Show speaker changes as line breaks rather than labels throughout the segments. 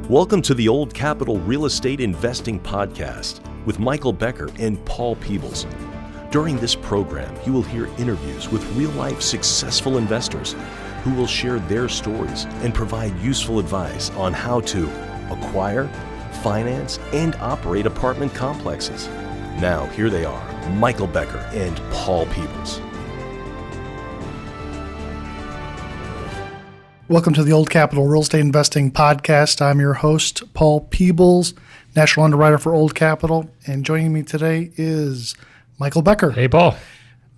Welcome to the Old Capital Real Estate Investing Podcast with Michael Becker and Paul Peebles. During this program, you will hear interviews with real-life successful investors who will share their stories and provide useful advice on how to acquire, finance, and operate apartment complexes. Now, here they are, Michael Becker and Paul Peebles.
Welcome to the Old Capital Real Estate Investing Podcast. I'm your host, Paul Peebles, National Underwriter for Old Capital. And joining me today is Michael Becker.
Hey, Paul.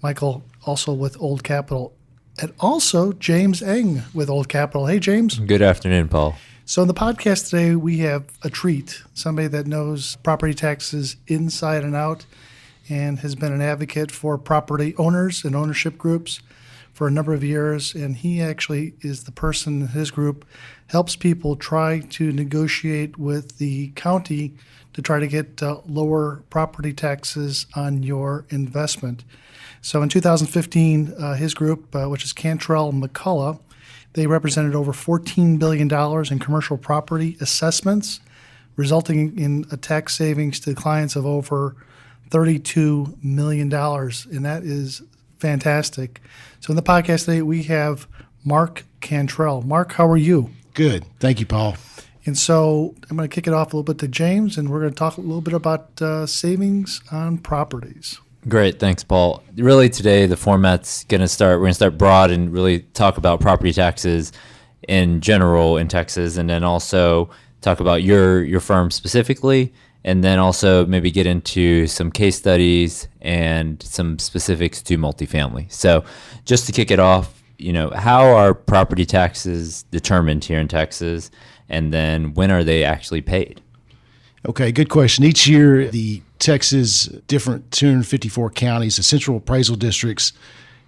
Michael, also with Old Capital. And also James Eng with Old Capital. Hey, James.
Good afternoon, Paul.
So in the podcast today, we have a treat, somebody that knows property taxes inside and out and has been an advocate for property owners and ownership groups for a number of years, and he actually is the person in his group helps people try to negotiate with the county to try to get lower property taxes on your investment. So in 2015, his group, which is Cantrell McCulloch, they represented over $14 billion in commercial property assessments, resulting in a tax savings to clients of over $32 million, and that is fantastic. So in the podcast today, we have Mark Cantrell. Mark, how are you?
Good. Thank you, Paul.
And so I'm going to kick it off a little bit to James, and we're going to talk a little bit about savings on properties.
Great. Thanks, Paul. Really today, the format's we're going to start broad and really talk about property taxes in general in Texas, and then also talk about your firm specifically, and then also maybe get into some case studies and some specifics to multifamily. So just to kick it off, how are property taxes determined here in Texas, and then when are they actually paid?
Okay, good question. Each year, the Texas different 254 counties, the central appraisal districts,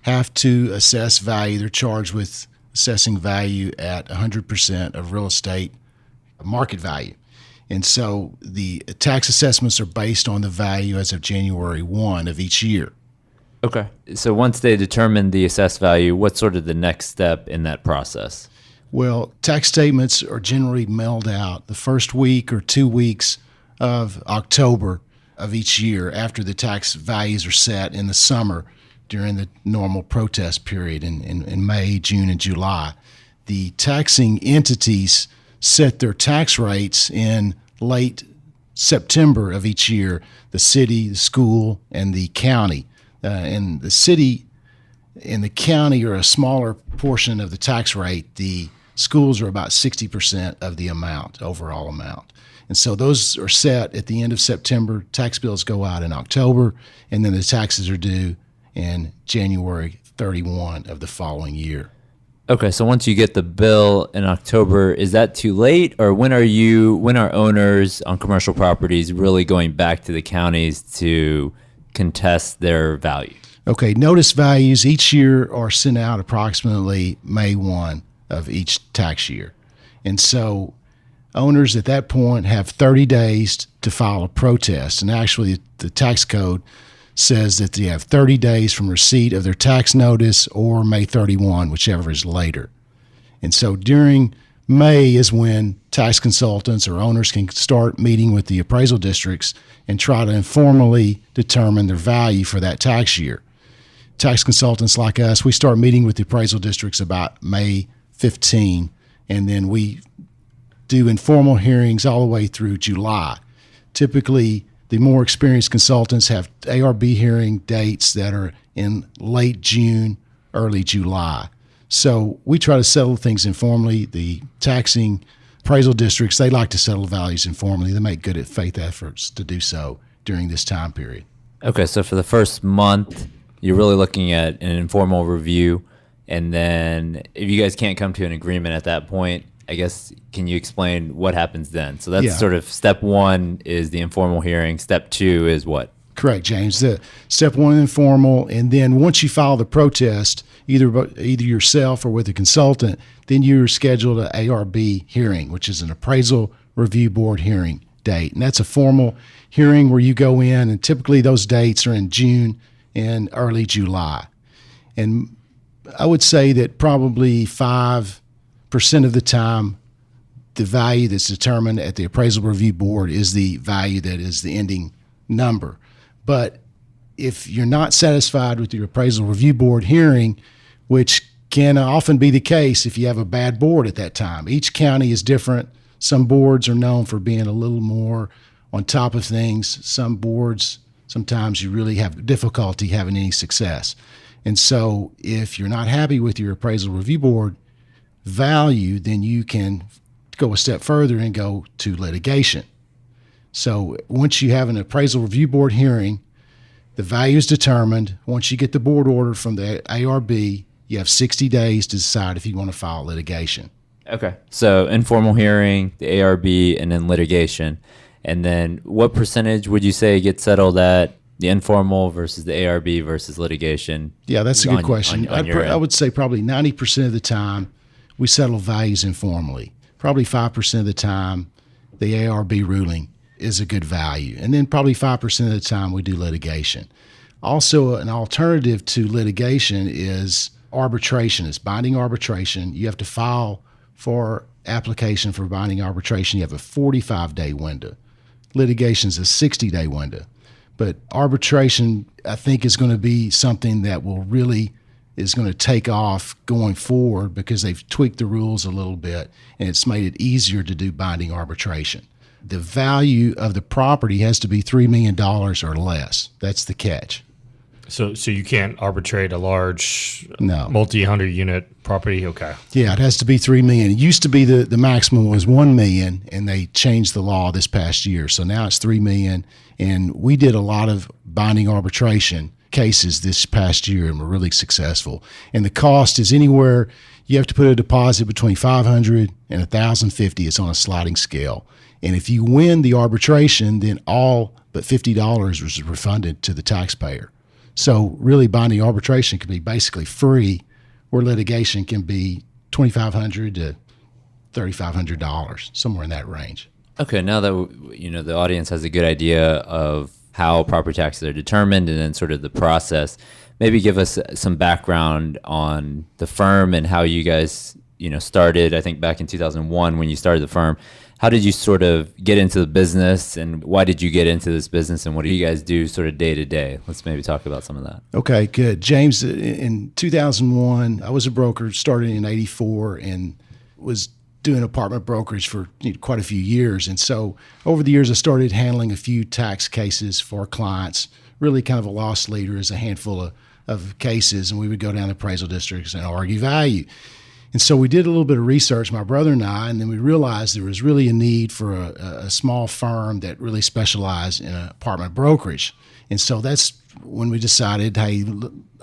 have to assess value. They're charged with assessing value at 100% of real estate market value. And so the tax assessments are based on the value as of January 1 of each year.
Okay. So once they determine the assessed value, what's sort of the next step in that process?
Well, tax statements are generally mailed out the first week or 2 weeks of October of each year after the tax values are set in the summer during the normal protest period in May, June, and July. The taxing entities set their tax rates in late September of each year, the city, the school, and the county. And the city and the county are a smaller portion of the tax rate. The schools are about 60% of the overall amount. And so those are set at the end of September. Tax bills go out in October, and then the taxes are due in January 31 of the following year.
Okay, so once you get the bill in October, is that too late, or when are owners on commercial properties really going back to the counties to contest their value?
Okay, notice values each year are sent out approximately May 1 of each tax year. And so owners at that point have 30 days to file a protest. And actually the tax code says that they have 30 days from receipt of their tax notice or May 31, whichever is later. And so during May is when tax consultants or owners can start meeting with the appraisal districts and try to informally determine their value for that tax year. Tax consultants like us, we start meeting with the appraisal districts about May 15, and then we do informal hearings all the way through July. Typically, the more experienced consultants have ARB hearing dates that are in late June, early July. So we try to settle things informally. The taxing appraisal districts, they like to settle values informally. They make good faith efforts to do so during this time period.
Okay, so for the first month, you're really looking at an informal review. And then if you guys can't come to an agreement at that point, I guess, can you explain what happens then? So that's sort of step one is the informal hearing. Step two is what?
Correct, James. The step one, informal, and then once you file the protest, either yourself or with a consultant, then you're scheduled an ARB hearing, which is an appraisal review board hearing date. And that's a formal hearing where you go in, and typically those dates are in June and early July. And I would say that probably 5% of the time the value that's determined at the appraisal review board is the value that is the ending number. But if you're not satisfied with your appraisal review board hearing, which can often be the case if you have a bad board at that time. Each county is different. Some boards are known for being a little more on top of things. Some boards, sometimes you really have difficulty having any success. And so if you're not happy with your appraisal review board value, then you can go a step further and go to litigation. So once you have an appraisal review board hearing, the value is determined. Once you get the board order from the ARB, you have 60 days to decide if you want to file litigation.
Okay. So informal hearing, the ARB, and then litigation. And then what percentage would you say gets settled at the informal versus the ARB versus litigation?
Yeah, that's a good question.
On your
I would say probably 90% of the time we settle values informally. Probably 5% of the time the ARB ruling is a good value. And then probably 5% of the time we do litigation. Also, an alternative to litigation is arbitration. It's binding arbitration. You have to file for application for binding arbitration. You have a 45-day window. Litigation is a 60-day window. But arbitration, I think, is going to be something that is going to take off going forward because they've tweaked the rules a little bit and it's made it easier to do binding arbitration. The value of the property has to be $3 million or less. That's the catch.
So you can't arbitrate a large
No.
multi-hundred unit property? Okay.
Yeah, it has to be $3 million. It used to be the maximum was $1 million, and they changed the law this past year. So now it's $3 million, and we did a lot of binding arbitration cases this past year, and we're really successful. And the cost is anywhere you have to put a deposit between $500 and $1,050. It's on a sliding scale. And if you win the arbitration, then all but $50 was refunded to the taxpayer. So really binding arbitration can be basically free, where litigation can be $2,500 to $3,500, somewhere in that range.
Okay, now that the audience has a good idea of how property taxes are determined and then sort of the process, maybe give us some background on the firm and how you guys started. I think back in 2001 when you started the firm. How did you sort of get into the business, and why did you get into this business, and what do you guys do sort of day to day? Let's maybe talk about some of that.
Okay, good. James, in 2001, I was a broker, started in 84, and was doing apartment brokerage for quite a few years. And so over the years, I started handling a few tax cases for clients, really kind of a loss leader as a handful of cases, and we would go down to appraisal districts and argue value. And so we did a little bit of research, my brother and I, and then we realized there was really a need for a small firm that really specialized in apartment brokerage. And so that's when we decided, hey,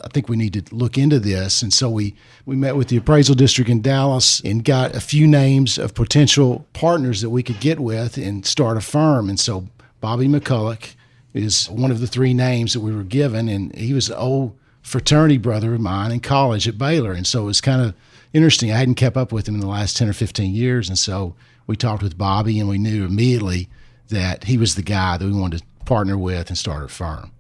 I think we need to look into this. And so we met with the appraisal district in Dallas and got a few names of potential partners that we could get with and start a firm. And so Bobby McCulloch is one of the three names that we were given, and he was an old fraternity brother of mine in college at Baylor. And so it was kind of interesting. I hadn't kept up with him in the last 10 or 15 years. And so we talked with Bobby, and we knew immediately that he was the guy that we wanted to partner with and start a firm.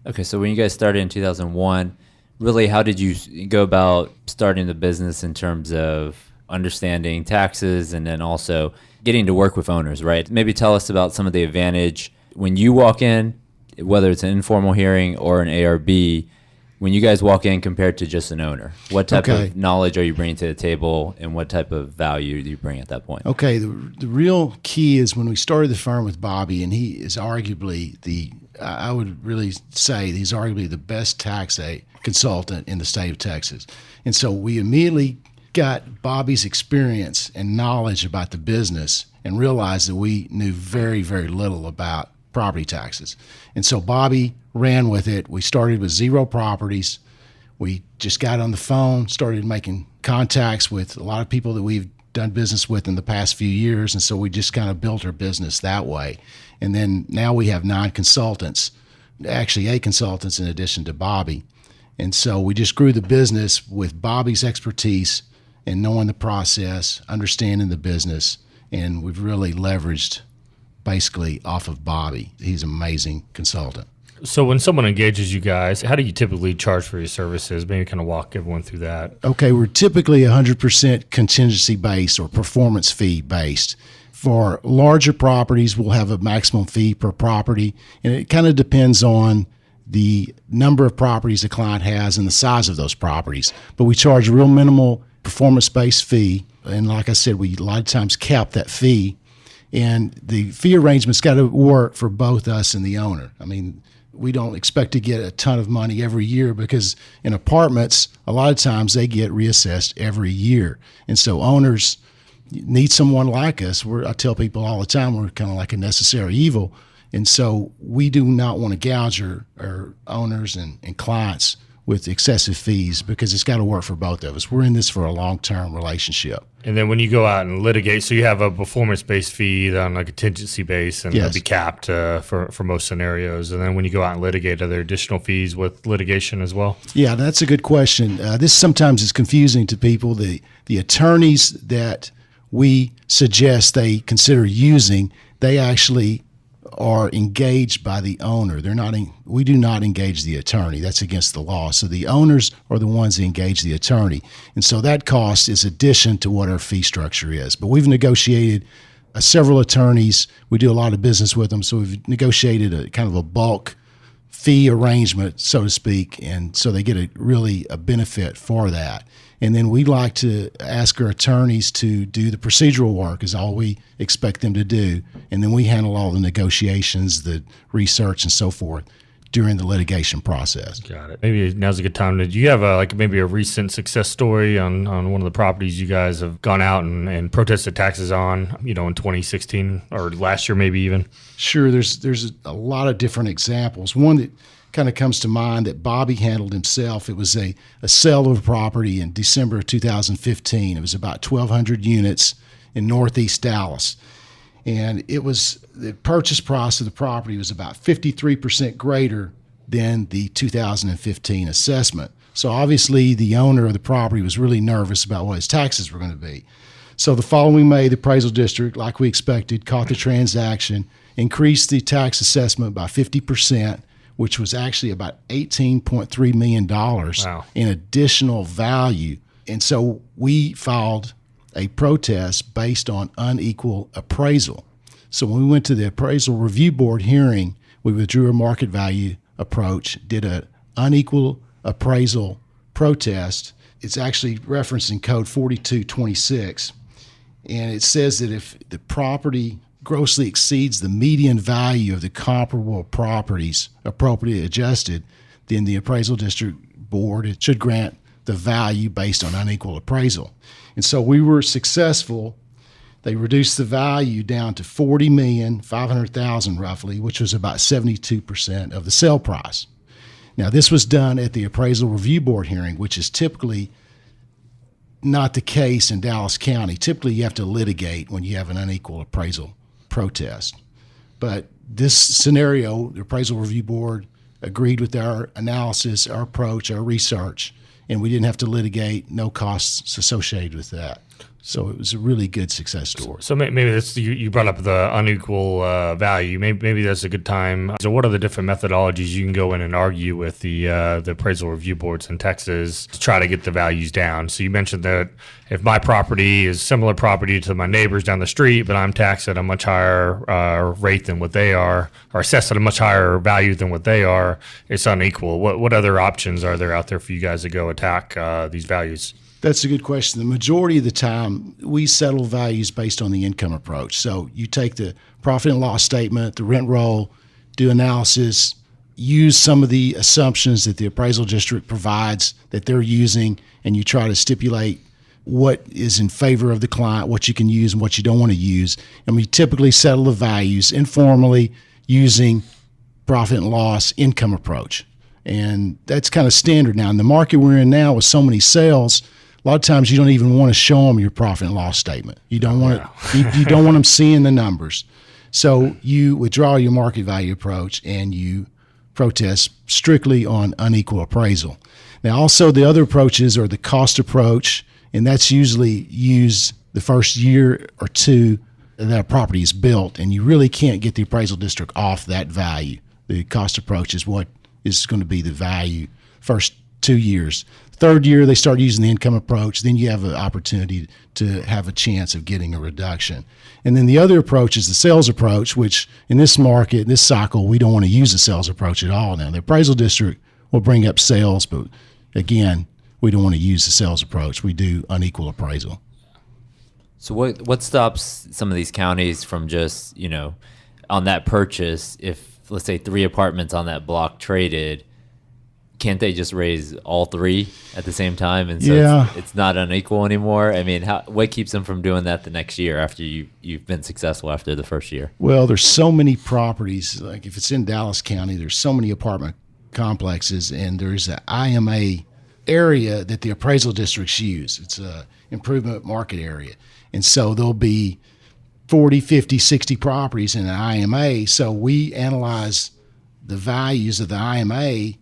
Okay, so when you guys started in 2001, really how did you go about starting the business in terms of understanding taxes and then also getting to work with owners, right? Maybe tell us about some of the advantage when you walk in, whether it's an informal hearing or an ARB, when you guys walk in compared to just an owner. What type of knowledge are you bringing to the table, and what type of value do you bring at that point?
Okay, the real key is when we started the firm with Bobby, and he is arguably I would really say he's arguably the best tax consultant in the state of Texas. And so we immediately got Bobby's experience and knowledge about the business and realized that we knew very, very little about property taxes. And so Bobby ran with it. We started with 0 properties. We just got on the phone, started making contacts with a lot of people that we've done business with in the past few years. And so we just kind of built our business that way. And then now we have 9 consultants, actually 8 consultants in addition to Bobby. And so we just grew the business with Bobby's expertise and knowing the process, understanding the business, and we've really leveraged basically off of Bobby. He's an amazing consultant.
So when someone engages you guys, how do you typically charge for your services? Maybe kind of walk everyone through that.
Okay, we're typically 100% contingency based or performance fee based. For larger properties, we'll have a maximum fee per property, and it kind of depends on the number of properties the client has and the size of those properties. But we charge a real minimal performance-based fee, and like I said, we a lot of times cap that fee, and the fee arrangement's got to work for both us and the owner. I mean, we don't expect to get a ton of money every year because in apartments, a lot of times they get reassessed every year. And so owners need someone like us. I tell people all the time, we're kind of like a necessary evil. And so we do not want to gouge our owners and clients with excessive fees because it's got to work for both of us. We're in this for a long-term relationship.
And then when you go out and litigate, so you have a performance-based fee on a contingency base, and
Yes.
it'll be capped for most scenarios. And then when you go out and litigate, are there additional fees with litigation as well?
Yeah, that's a good question. This sometimes is confusing to people. The attorneys that we suggest they consider using, they actually are engaged by the owner. We do not engage the attorney. That's against the law. So the owners are the ones that engage the attorney. And so that cost is addition to what our fee structure is. But we've negotiated several attorneys. We do a lot of business with them. So we've negotiated a kind of a bulk fee arrangement, so to speak. And so they get a benefit for that. And then we like to ask our attorneys to do the procedural work is all we expect them to do. And then we handle all the negotiations, the research, and so forth during the litigation process.
Got it. Maybe now's a good time. Do you have maybe a recent success story on one of the properties you guys have gone out and protested taxes on, in 2016 or last year maybe even?
Sure, there's a lot of different examples. One that kind of comes to mind that Bobby handled himself. It was a sale of a property in December of 2015. It was about 1,200 units in northeast Dallas. And the purchase price of the property was about 53% greater than the 2015 assessment. So obviously the owner of the property was really nervous about what his taxes were going to be. So the following May, the appraisal district, like we expected, caught the transaction, increased the tax assessment by 50%, which was actually about $18.3 million
Wow.
in additional value. And so we filed a protest based on unequal appraisal. So when we went to the appraisal review board hearing, we withdrew a market value approach, did an unequal appraisal protest. It's actually referenced in Code 4226. And it says that if the property grossly exceeds the median value of the comparable properties appropriately adjusted, then the appraisal district board should grant the value based on unequal appraisal. And so we were successful. They reduced the value down to $40,500,000 roughly, which was about 72% of the sale price. Now, this was done at the appraisal review board hearing, which is typically not the case in Dallas County. Typically, you have to litigate when you have an unequal appraisal protest. But this scenario, the appraisal review board agreed with our analysis, our approach, our research, and we didn't have to litigate, no costs associated with that. So it was a really good success story.
So maybe that's you brought up the unequal value. Maybe that's a good time. So what are the different methodologies you can go in and argue with the appraisal review boards in Texas to try to get the values down? So you mentioned that if my property is similar property to my neighbors down the street, but I'm taxed at a much higher rate than what they are, or assessed at a much higher value than what they are, it's unequal. What other options are there out there for you guys to go attack these values?
That's a good question. The majority of the time, we settle values based on the income approach. So you take the profit and loss statement, the rent roll, do analysis, use some of the assumptions that the appraisal district provides that they're using, and you try to stipulate what is in favor of the client, what you can use and what you don't want to use. And we typically settle the values informally using profit and loss income approach. And that's kind of standard now. In the market we're in now with so many sales, a lot of times you don't even want to show them your profit and loss statement. You don't want you don't want them seeing the numbers. So you withdraw your market value approach and you protest strictly on unequal appraisal. Now, also the other approaches are the cost approach, and that's usually used the first year or two that a property is built, and you really can't get the appraisal district off that value The cost approach is what is going to be the value first 2 years. Third year, they start using the income approach. Then you have an opportunity to have a chance of getting a reduction. And then the other approach is the sales approach, which in this market, this cycle, we don't want to use the sales approach at all now. The appraisal district will bring up sales, but again, we don't want to use the sales approach. We do unequal appraisal.
So what stops some of these counties from just, on that purchase, if let's say 3 apartments on that block traded, can't they just raise all 3 at the same time? And so it's not unequal anymore. I mean, what keeps them from doing that the next year after you've been successful after the first year?
Well, there's so many properties. Like if it's in Dallas County, there's so many apartment complexes, and there's an IMA area that the appraisal districts use. It's a improvement market area. And so there'll be 40, 50, 60 properties in an IMA. So we analyze the values of the IMA.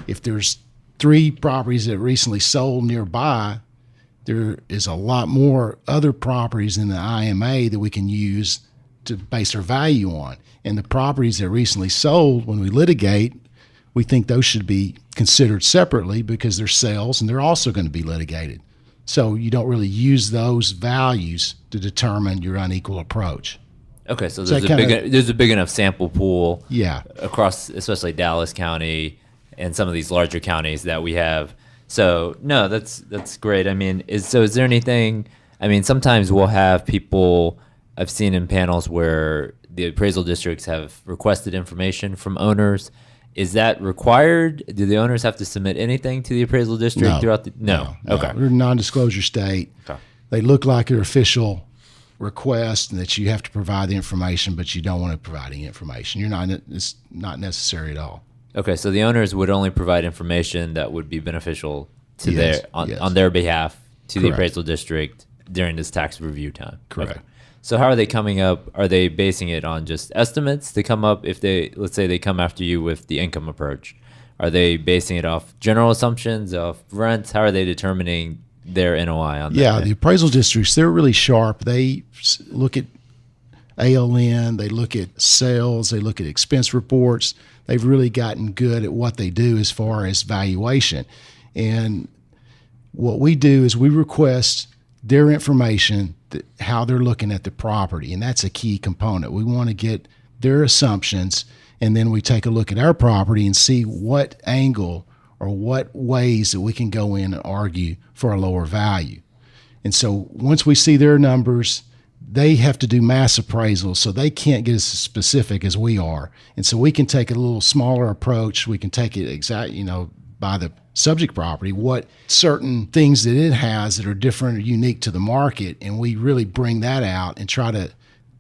If there's 3 properties that recently sold nearby, there is a lot more other properties in the IMA that we can use to base our value on. And the properties that recently sold, when we litigate, we think those should be considered separately because they're sales and they're also going to be litigated. So you don't really use those values to determine your unequal approach.
Okay, so there's a big enough sample pool across, especially Dallas County and some of these larger counties that we have. So no, that's great. I mean, is there anything? I mean, sometimes we'll have people I've seen in panels where the appraisal districts have requested information from owners. Is that required? Do the owners have to submit anything to the appraisal district throughout the? No. Okay.
We're a non-disclosure state.
Okay.
They look like their official request and that you have to provide the information, but you don't want to provide any information. It's not necessary at all.
Okay, so the owners would only provide information that would be beneficial to on their behalf to the appraisal district during this tax review time.
Correct.
Okay. So how are they coming up? Are they basing it on just estimates to come up if let's say they come after you with the income approach? Are they basing it off general assumptions of rents? How are they determining their NOI on that?
Yeah, the appraisal districts, they're really sharp. They look at ALN, they look at sales, they look at expense reports. They've really gotten good at what they do as far as valuation. And what we do is we request their information, how they're looking at the property, and that's a key component. We want to get their assumptions, and then we take a look at our property and see what angle or what ways that we can go in and argue for a lower value. And so once we see their numbers, they have to do mass appraisals, so they can't get as specific as we are. And so we can take a little smaller approach. We can take it by the subject property, what certain things that it has that are different or unique to the market, and we really bring that out and try to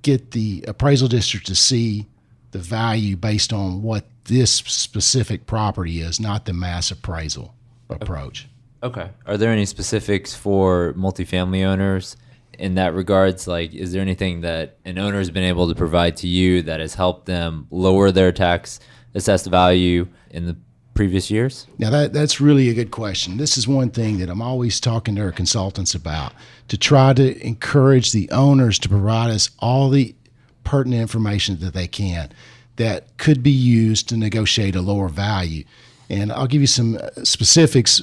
get the appraisal district to see the value based on what this specific property is, not the mass appraisal approach.
Okay. Are there any specifics for multifamily owners in that regards? Like, is there anything that an owner has been able to provide to you that has helped them lower their tax assessed value in the previous years?
Now, that's really a good question. This is one thing that I'm always talking to our consultants about, to try to encourage the owners to provide us all the pertinent information that they can that could be used to negotiate a lower value. And I'll give you some specifics.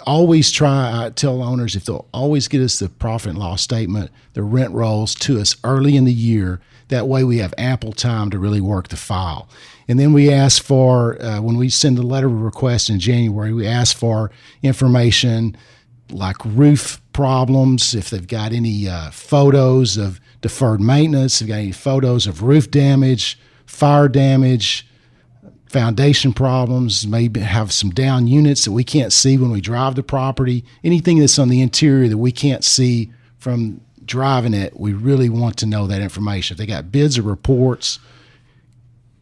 Always I tell owners, if they'll always get us the profit and loss statement, the rent rolls to us early in the year, that way we have ample time to really work the file. And then we ask for, when we send the letter of request in January, we ask for information like roof problems, if they've got any photos of deferred maintenance, if they've got any photos of roof damage, fire damage, foundation problems, maybe have some down units that we can't see when we drive the property, anything that's on the interior that we can't see from driving it, we really want to know that information. If they got bids or reports,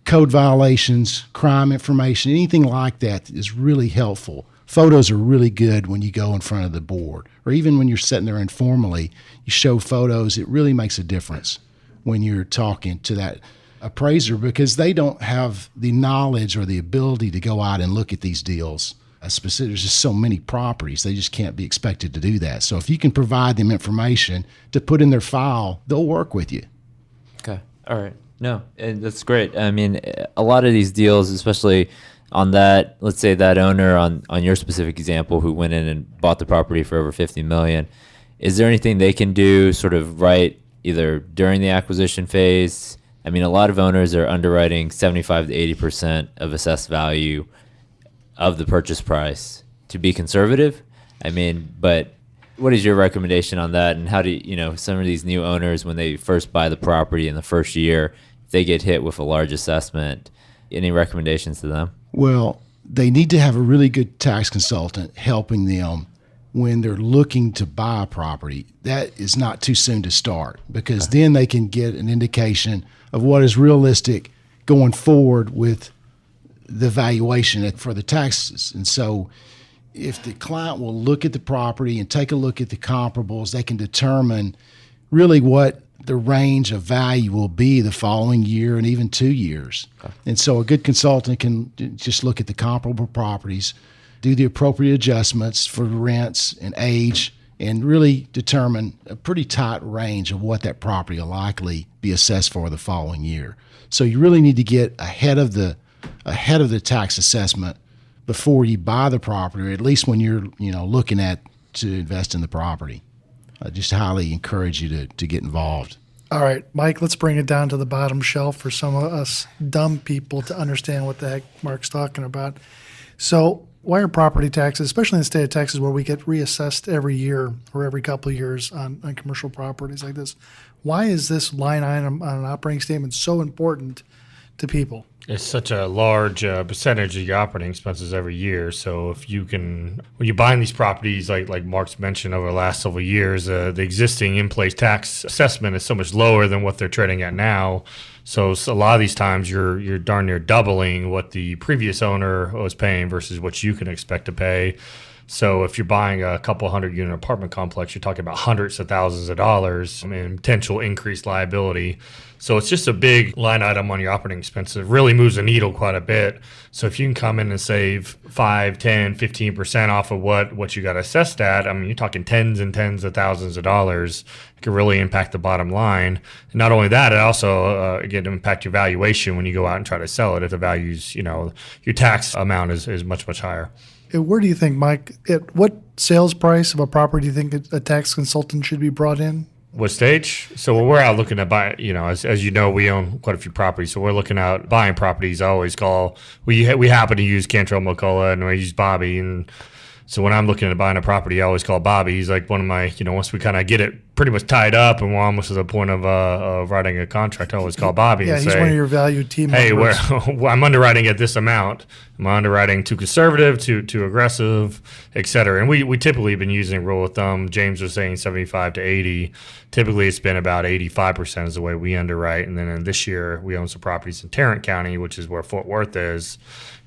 code violations, crime information, anything like that is really helpful. Photos are really good when you go in front of the board, or even when you're sitting there informally, you show photos. It really makes a difference when you're talking to that appraiser, because they don't have the knowledge or the ability to go out and look at these deals. There's just so many properties, they just can't be expected to do that. So if you can provide them information to put in their file, they'll work with you.
Okay. All right. No, and that's great. I mean, a lot of these deals, especially on that, let's say that owner on your specific example who went in and bought the property for over 50 million, is there anything they can do sort of right either during the acquisition phase? I mean, a lot of owners are underwriting 75 to 80% of assessed value of the purchase price to be conservative. I mean, but what is your recommendation on that? And how do you, some of these new owners, when they first buy the property in the first year, if they get hit with a large assessment, any recommendations to them?
Well, they need to have a really good tax consultant helping them when they're looking to buy a property. That is not too soon to start, because then they can get an indication of what is realistic going forward with the valuation for the taxes. And so if the client will look at the property and take a look at the comparables, they can determine really what the range of value will be the following year and even 2 years. Okay. And so a good consultant can just look at the comparable properties, do the appropriate adjustments for rents and age, and really determine a pretty tight range of what that property will likely be assessed for the following year. So you really need to get ahead of the tax assessment before you buy the property, or at least when you're looking at to invest in the property. I just highly encourage you to get involved.
All right, Mike, let's bring it down to the bottom shelf for some of us dumb people to understand what the heck Mark's talking about. So why are property taxes, especially in the state of Texas where we get reassessed every year or every couple of years on commercial properties like this, why is this line item on an operating statement so important to people?
It's such a large percentage of your operating expenses every year. So if you can, when you're buying these properties, like Mark's mentioned over the last several years, the existing in-place tax assessment is so much lower than what they're trading at now. So a lot of these times you're darn near doubling what the previous owner was paying versus what you can expect to pay. So if you're buying a couple hundred unit apartment complex, you're talking about hundreds of thousands of dollars in potential increased liability. So it's just a big line item on your operating expenses. It really moves the needle quite a bit. So if you can come in and save 5, 10, 15% off of what you got assessed at, I mean, you're talking tens and tens of thousands of dollars. It can really impact the bottom line. And not only that, it also, again, impact your valuation when you go out and try to sell it. If the values, your tax amount is much, much higher.
Where do you think, Mike, at what sales price of a property do you think a tax consultant should be brought in?
What stage? So when we're out looking to buy, as you know, we own quite a few properties. So we're looking at buying properties. I always call, we happen to use Cantrell McCulloch and we use Bobby. And so when I'm looking at buying a property, I always call Bobby. He's like one of my, once we kind of get it pretty much tied up and we're almost to the point of writing a contract, I always call Bobby and
he's
say,
one of your valued team members.
Hey, I'm underwriting at this amount. Am I underwriting too conservative, too aggressive, et cetera? And we typically have been using rule of thumb. James was saying 75 to 80. Typically, it's been about 85% is the way we underwrite. And then in this year, we own some properties in Tarrant County, which is where Fort Worth is.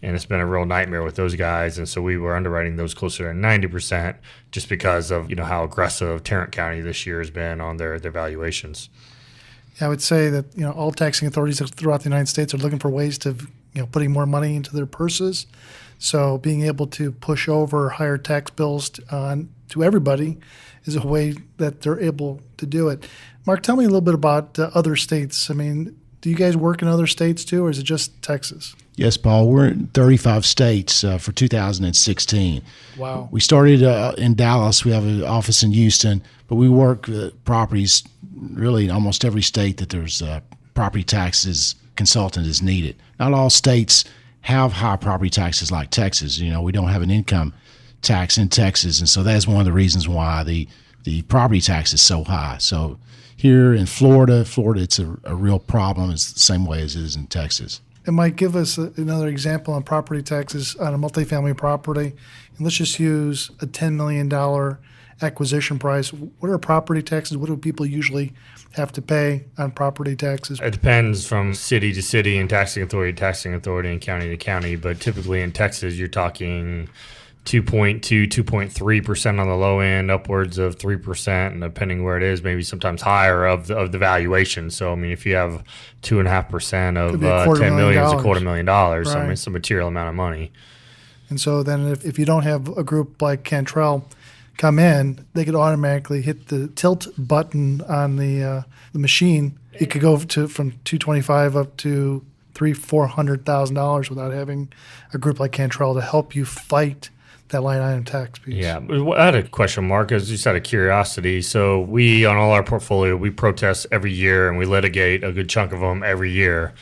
And it's been a real nightmare with those guys. And so we were underwriting those closer to 90% just because of, how aggressive Tarrant County this year has been on their valuations.
I would say that, all taxing authorities throughout the United States are looking for ways to, putting more money into their purses. So being able to push over higher tax bills to everybody is a way that they're able to do it. Mark, tell me a little bit about other states. I mean, do you guys work in other states too, or is it just Texas?
Yes, Paul. We're in 35 states for 2016.
Wow.
We started in Dallas. We have an office in Houston, but we work properties really in almost every state that there's property taxes consultant is needed. Not all states have high property taxes like Texas. We don't have an income tax in Texas, and so that's one of the reasons why the property tax is so high. So here in Florida, it's a real problem. It's the same way as it is in Texas.
And Mike, give us another example on property taxes on a multifamily property. And let's just use a $10 million acquisition price. What are property taxes? What do people usually have to pay on property taxes?
It depends from city to city and taxing authority and county to county. But typically in Texas, you're talking 2.2, 2.3% on the low end, upwards of 3%, and depending where it is, maybe sometimes higher of the valuation. So, I mean, if you have 2.5% of $10 million, it's $250,000. Right. So, I mean, it's a material amount of money.
And so then if you don't have a group like Cantrell, come in, they could automatically hit the tilt button on the machine. It could go from $225 up to $300,000-$400,000 without having a group like Cantrell to help you fight that line item tax piece.
Yeah. I had a question, Mark, as just out of curiosity. So we, on all our portfolio, we protest every year and we litigate a good chunk of them every year.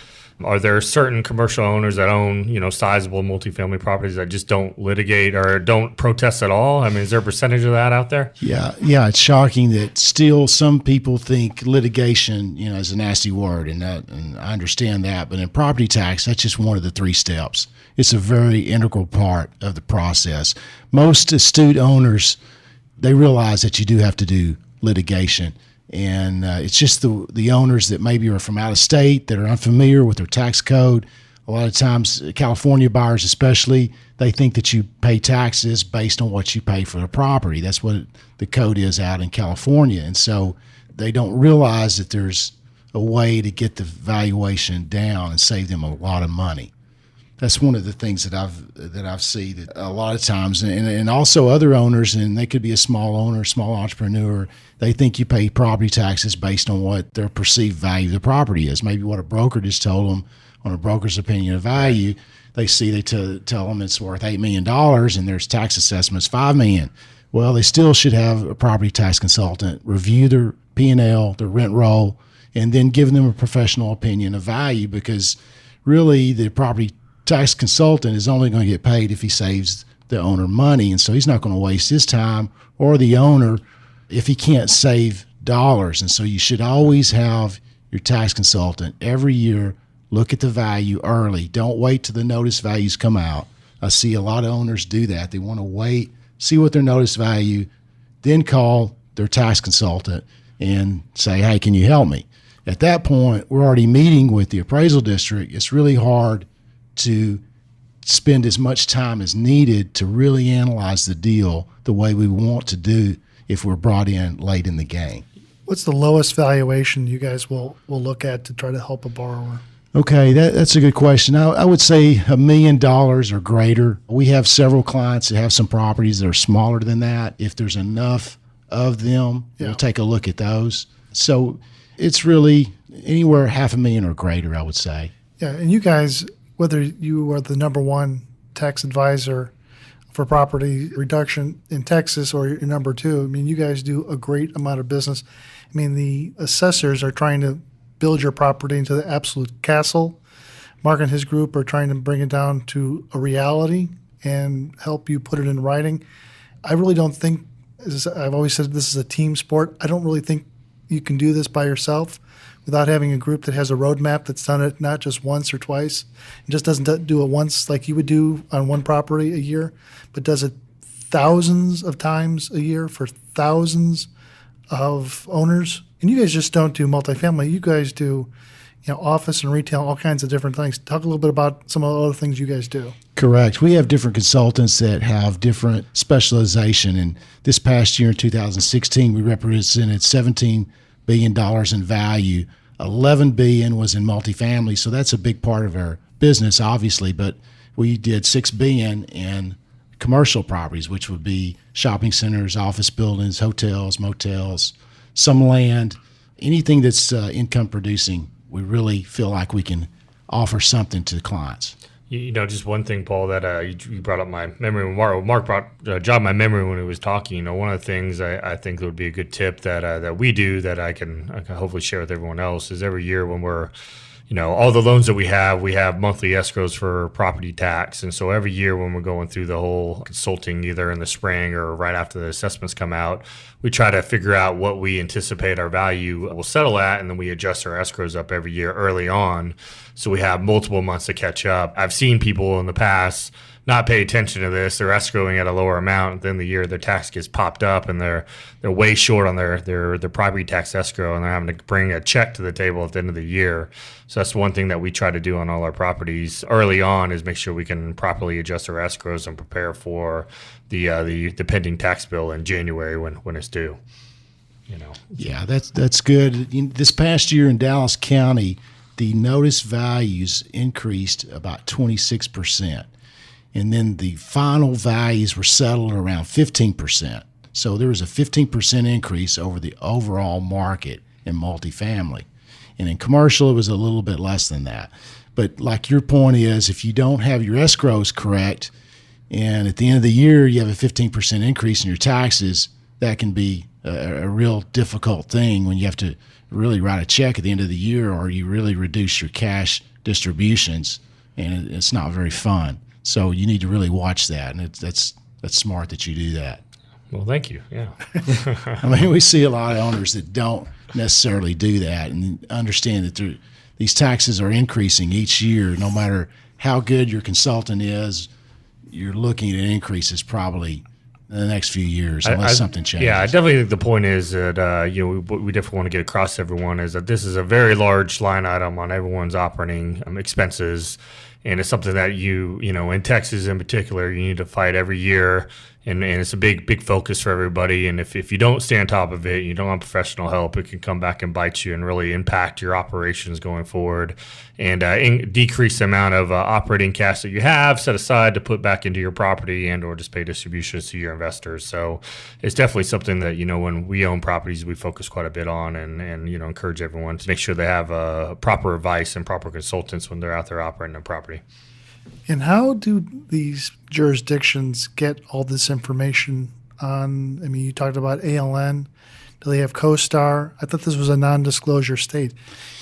Are there certain commercial owners that own, sizable multifamily properties that just don't litigate or don't protest at all? I mean, is there a percentage of that out there?
Yeah, it's shocking that still some people think litigation, is a nasty word, and I understand that. But in property tax, that's just one of the 3 steps. It's a very integral part of the process. Most astute owners, they realize that you do have to do litigation. And it's just the owners that maybe are from out of state that are unfamiliar with their tax code. A lot of times, California buyers especially, they think that you pay taxes based on what you pay for the property. That's what the code is out in California. And so they don't realize that there's a way to get the valuation down and save them a lot of money. That's one of the things that I've seen that a lot of times, and also other owners, and they could be a small owner, small entrepreneur. They think you pay property taxes based on what their perceived value of the property is. Maybe what a broker just told them on a broker's opinion of value. They tell them it's worth $8 million and there's tax assessments $5 million. Well, they still should have a property tax consultant review their P&L, their rent roll, and then give them a professional opinion of value, because really the property tax consultant is only going to get paid if he saves the owner money. And so he's not going to waste his time or the owner if he can't save dollars. And so you should always have your tax consultant every year look at the value early. Don't wait till the notice values come out. I see a lot of owners do that. They want to wait, see what their notice value, then call their tax consultant and say, hey, can you help me? At that point, we're already meeting with the appraisal district. It's really hard to spend as much time as needed to really analyze the deal the way we want to do if we're brought in late in the game.
What's the lowest valuation you guys will look at to try to help a borrower?
Okay, that's a good question. I would say $1 million or greater. We have several clients that have some properties that are smaller than that. If there's enough of them, we'll take a look at those. So it's really anywhere $500,000 or greater, I would say.
Yeah, and you guys, whether you are the number one tax advisor for property reduction in Texas or you're number 2, I mean, you guys do a great amount of business. I mean, the assessors are trying to build your property into the absolute castle. Mark and his group are trying to bring it down to a reality and help you put it in writing. I really don't think, as I've always said, this is a team sport. I don't really think you can do this by yourself without having a group that has a roadmap that's done it not just once or twice. It just doesn't do it once like you would do on one property a year, but does it thousands of times a year for thousands of owners. And you guys just don't do multifamily. You guys do, office and retail, all kinds of different things. Talk a little bit about some of the other things you guys do.
Correct. We have different consultants that have different specialization. And this past year in 2016, we represented $17 billion in value. $11 billion was in multifamily, so that's a big part of our business, obviously. But we did $6 billion in commercial properties, which would be shopping centers, office buildings, hotels, motels, some land, anything that's income producing. We really feel like we can offer something to the clients.
Just one thing, Paul, that you brought up my memory. Mark jogged my memory when he was talking. One of the things I think would be a good tip that we do that I can hopefully share with everyone else is every year when we're, all the loans that we have monthly escrows for property tax. And so every year when we're going through the whole consulting, either in the spring or right after the assessments come out, we try to figure out what we anticipate our value will settle at, and then we adjust our escrows up every year early on. So we have multiple months to catch up. I've seen people in the past not pay attention to this. They're escrowing at a lower amount. Then the year their tax gets popped up and they're way short on their property tax escrow, and they're having to bring a check to the table at the end of the year. So that's one thing that we try to do on all our properties early on, is make sure we can properly adjust our escrows and prepare for the pending tax bill in January when it's due.
Yeah, that's good. This past year in Dallas County, the notice values increased about 26%. And then the final values were settled around 15%. So there was a 15% increase over the overall market in multifamily. And in commercial, it was a little bit less than that. But like your point is, if you don't have your escrows correct, and at the end of the year you have a 15% increase in your taxes, that can be a real difficult thing when you have to really write a check at the end of the year, or you really reduce your cash distributions, and it's not very fun. So you need to really watch that, and that's smart that you do that.
Well, thank you. Yeah.
I mean, we see a lot of owners that don't necessarily do that and understand that these taxes are increasing each year. No matter how good your consultant is, you're looking at increases probably in the next few years unless something changes.
Yeah, I definitely think the point is that we definitely want to get across to everyone is that this is a very large line item on everyone's operating expenses. And it's something that in Texas in particular, you need to fight every year. And it's a big focus for everybody. And if you don't stay on top of it, you don't have professional help, it can come back and bite you and really impact your operations going forward and decrease the amount of operating cash that you have set aside to put back into your property and or just pay distributions to your investors. So it's definitely something that, when we own properties, we focus quite a bit on and encourage everyone to make sure they have proper advice and proper consultants when they're out there operating a property.
And how do these jurisdictions get all this information on? I mean, you talked about ALN. Do they have CoStar? I thought this was a non-disclosure state.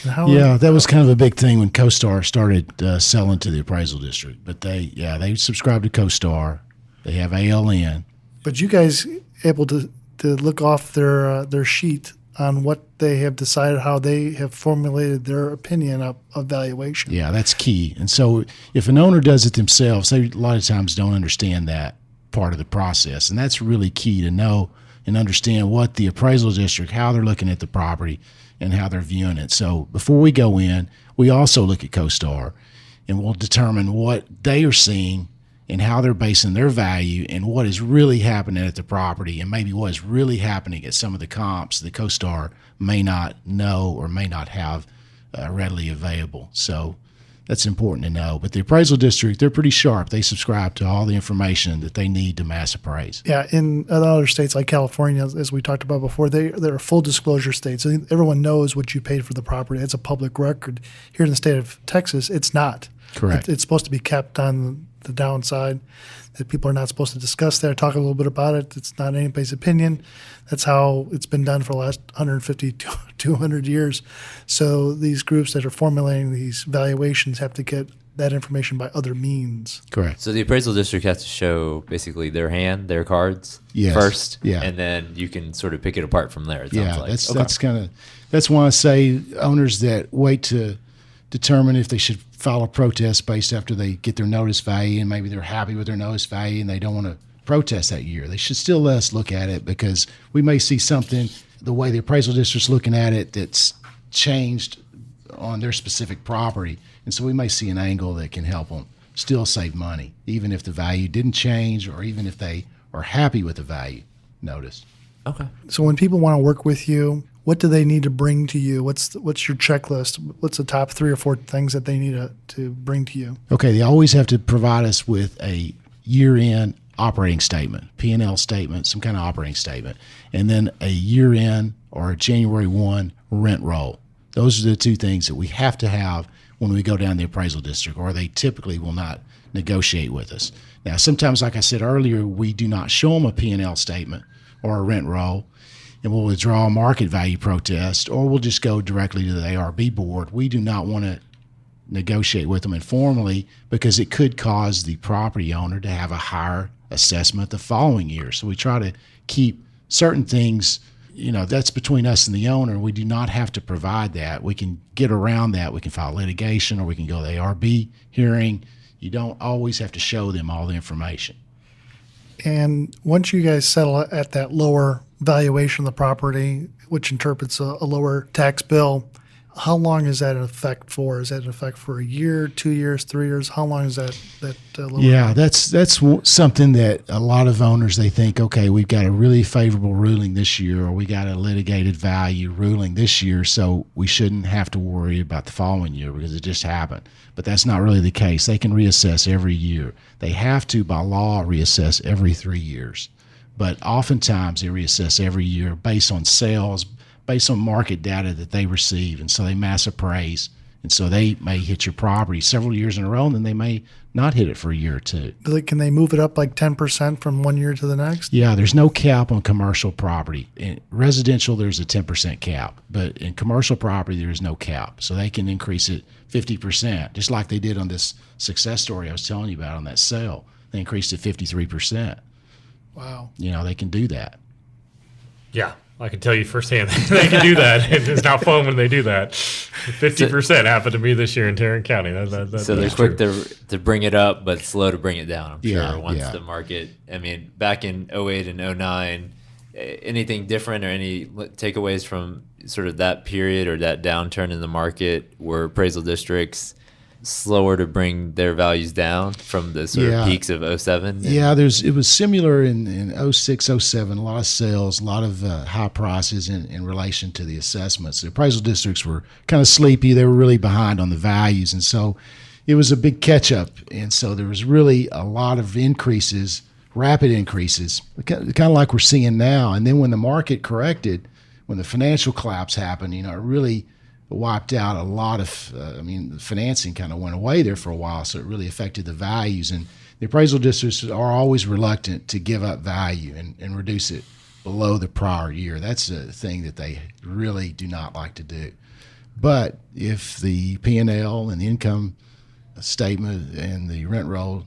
And
that was kind of a big thing when CoStar started selling to the appraisal district. But they subscribe to CoStar. They have ALN.
But you guys able to look off their sheet on what they have decided, how they have formulated their opinion of valuation.
Yeah, that's key. And so if an owner does it themselves, they a lot of times don't understand that part of the process. And that's really key to know and understand what the appraisal district, how they're looking at the property and how they're viewing it. So before we go in, we also look at CoStar and we'll determine what they are seeing and how they're basing their value and what is really happening at the property and maybe what is really happening at some of the comps that CoStar may not know or may not have readily available. So that's important to know. But the appraisal district, they're pretty sharp. They subscribe to all the information that they need to mass appraise.
Yeah, in other states like California, as we talked about before, they're a full disclosure state. So everyone knows what you paid for the property. It's a public record. Here in the state of Texas, it's not.
Correct.
It's supposed to be kept on the downside, that people are not supposed to discuss that, talk a little bit about it. It's not anybody's opinion. That's how it's been done for the last 150, 200 years. So these groups that are formulating these valuations have to get that information by other means.
Correct.
So the appraisal district has to show basically their hand, their cards first, and then you can sort of pick it apart from there. It sounds like.
That's why I say owners that wait to determine if they should file a protest based after they get their notice value and maybe they're happy with their notice value and they don't want to protest that year. They should still let us look at it because we may see something, the way the appraisal district's looking at it, that's changed on their specific property. And so we may see an angle that can help them still save money, even if the value didn't change or even if they are happy with the value noticed.
Okay.
So when people want to work with you, what do they need to bring to you? What's your checklist? What's the top 3 or 4 things that they need to bring to you?
Okay, they always have to provide us with a year-end operating statement, P&L statement, some kind of operating statement, and then a year-end or a January 1 rent roll. Those are the 2 things that we have to have when we go down the appraisal district, or they typically will not negotiate with us. Now, sometimes, like I said earlier, we do not show them a P&L statement or a rent roll, and we'll withdraw a market value protest, or we'll just go directly to the ARB board. We do not want to negotiate with them informally because it could cause the property owner to have a higher assessment the following year. So we try to keep certain things, that's between us and the owner. We do not have to provide that. We can get around that. We can file litigation or we can go to the ARB hearing. You don't always have to show them all the information.
And once you guys settle at that lower valuation of the property, which interprets a lower tax bill, how long is that in effect for? Is that in effect for a year, 2 years, 3 years? How long is that lower?
Yeah, that's something that a lot of owners, they think, okay, we've got a really favorable ruling this year, or we got a litigated value ruling this year, so we shouldn't have to worry about the following year because it just happened. But that's not really the case. They can reassess every year. They have to, by law, reassess every 3 years. but oftentimes they reassess every year based on sales, based on market data that they receive, and so they mass appraise. And so they may hit your property several years in a row, and then they may not hit it for a year or two.
Can they move it up like 10% from one year to the next?
Yeah, there's no cap on commercial property. In residential, there's a 10% cap, but in commercial property, there is no cap. So they can increase it 50%, just like they did on this success story I was telling you about on that sale. They increased it 53%.
Wow.
They can do that.
Yeah, I can tell you firsthand they can do that. It's not fun when they do that. 50% happened to me this year in Tarrant County.
So they're quick to bring it up, but slow to bring it down, I'm
Yeah,
sure, once
yeah.
the market. I mean, back in 08 and 09, anything different or any takeaways from sort of that period or that downturn in the market? Were appraisal districts slower to bring their values down from the sort of peaks of 07?
Yeah, it was similar in 06, 07, a lot of sales, a lot of high prices in relation to the assessments. The appraisal districts were kind of sleepy. They were really behind on the values, and so it was a big catch-up. And so there was really a lot of increases, rapid increases, kind of like we're seeing now. And then when the market corrected, when the financial collapse happened, it really wiped out a lot of, the financing kind of went away there for a while, so it really affected the values. And the appraisal districts are always reluctant to give up value and reduce it below the prior year. That's a thing that they really do not like to do. But if the P&L and the income statement and the rent roll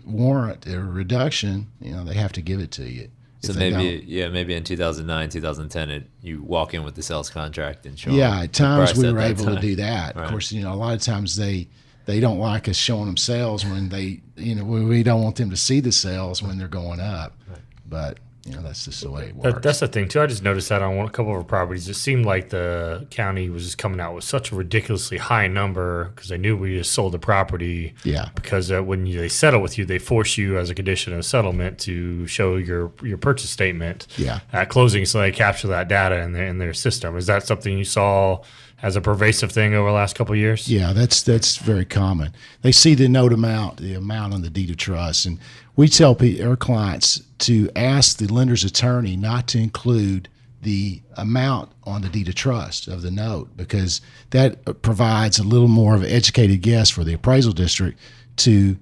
warrant a reduction, they have to give it to you.
So maybe in 2009, 2010, you walk in with the sales contract and show them.
Yeah, at times we
at
were
that
able
time.
to do that.
Right.
Of course, a lot of times they don't like us showing them sales when we don't want them to see the sales when they're going up. Right. But that's just the way it works.
That's the thing too. I just noticed that on a couple of our properties, it seemed like the county was just coming out with such a ridiculously high number because they knew we just sold the property.
Yeah.
Because when they settle with you, they force you as a condition of settlement to show your purchase statement.
Yeah.
At closing, so they capture that data in their system. Is that something you saw as a pervasive thing over the last couple of years?
Yeah, that's very common. They see the note amount, the amount on the deed of trust, and we tell our clients to ask the lender's attorney not to include the amount on the deed of trust of the note, because that provides a little more of an educated guess for the appraisal district to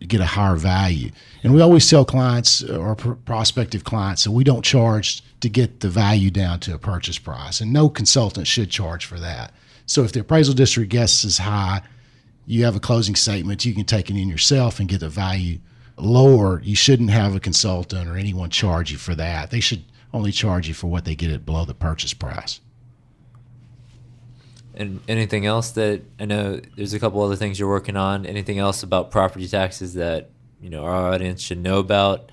get a higher value. And we always tell clients or prospective clients that we don't charge to get the value down to a purchase price, and no consultant should charge for that. So if the appraisal district guess is high, you have a closing statement, you can take it in yourself and get the value lower. You shouldn't have a consultant or anyone charge you for that. They should only charge you for what they get it below the purchase price.
And anything else that, I know there's a couple other things you're working on, anything else about property taxes that our audience should know about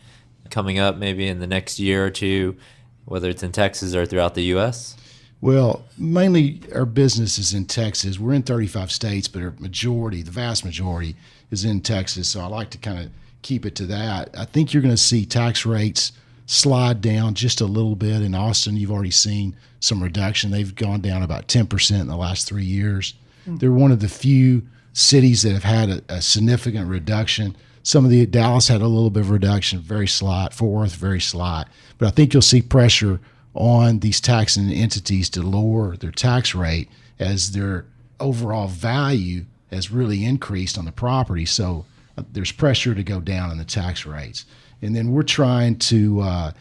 coming up maybe in the next year or two, whether it's in Texas or throughout the U.S.?
Well, mainly our business is in Texas. We're in 35 states, but the vast majority is in Texas. So I like to kind of keep it to that. I think you're going to see tax rates slide down just a little bit. In Austin, you've already seen some reduction. They've gone down about 10% in the last 3 years. They're one of the few cities that have had a significant reduction. Dallas had a little bit of reduction, very slight. Fort Worth, very slight. But I think you'll see pressure on these taxing entities to lower their tax rate as their overall value has really increased on the property. So there's pressure to go down on the tax rates. And then we're trying to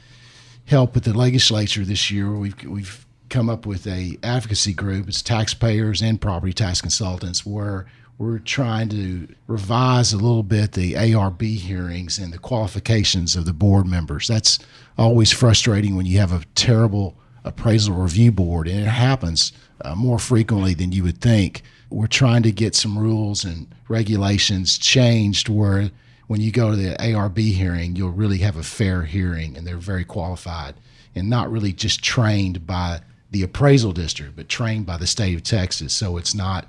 help with the legislature this year. We've come up with a advocacy group. It's taxpayers and property tax consultants, where we're trying to revise a little bit the ARB hearings and the qualifications of the board members. That's always frustrating when you have a terrible appraisal review board, and it happens more frequently than you would think. We're trying to get some rules and regulations changed where when you go to the ARB hearing, you'll really have a fair hearing, and they're very qualified and not really just trained by the appraisal district, but trained by the state of Texas. So it's not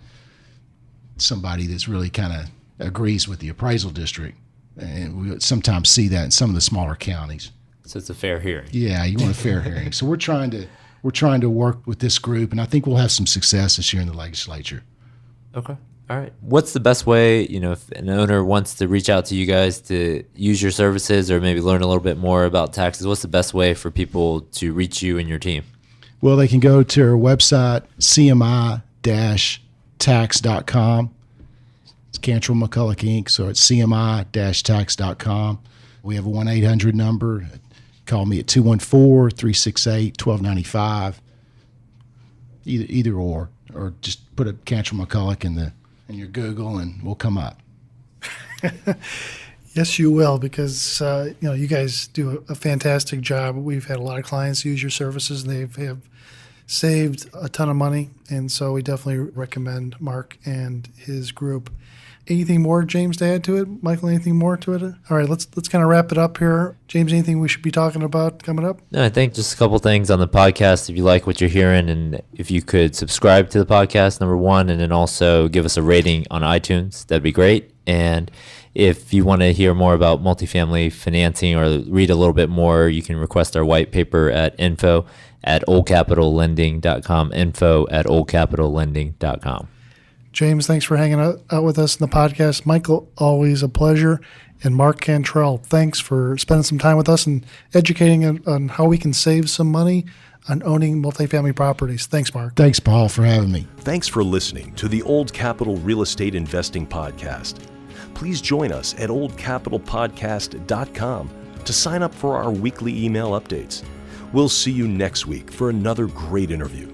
somebody that's really kind of agrees with the appraisal district. And we sometimes see that in some of the smaller counties.
So it's a fair hearing.
Yeah, you want a fair hearing. So we're trying to work with this group, and I think we'll have some success this year in the legislature.
Okay. All right. What's the best way, if an owner wants to reach out to you guys to use your services or maybe learn a little bit more about taxes, what's the best way for people to reach you and your team?
Well, they can go to our website, cmi-tax.com. It's Cantrell McCulloch Inc., so it's cmi-tax.com. We have a 1-800 number. Call me at 214-368-1295. Either or just put a Cantrell McCulloch in your Google and we'll come up.
Yes, you will, because you guys do a fantastic job. We've had a lot of clients use your services, and they have saved a ton of money, and so we definitely recommend Mark and his group. Anything more, James, to add to it? Michael, anything more to it? All right, let's kind of wrap it up here. James, anything we should be talking about coming up?
No, I think just a couple things on the podcast. If you like what you're hearing, and if you could subscribe to the podcast, number one, and then also give us a rating on iTunes, that'd be great. And if you want to hear more about multifamily financing or read a little bit more, you can request our white paper at info@oldcapitallending.com, info@oldcapitallending.com.
James, thanks for hanging out with us in the podcast. Michael, always a pleasure. And Mark Cantrell, thanks for spending some time with us and educating on how we can save some money on owning multifamily properties. Thanks, Mark.
Thanks, Paul, for having me.
Thanks for listening to the Old Capital Real Estate Investing Podcast. Please join us at oldcapitalpodcast.com to sign up for our weekly email updates. We'll see you next week for another great interview.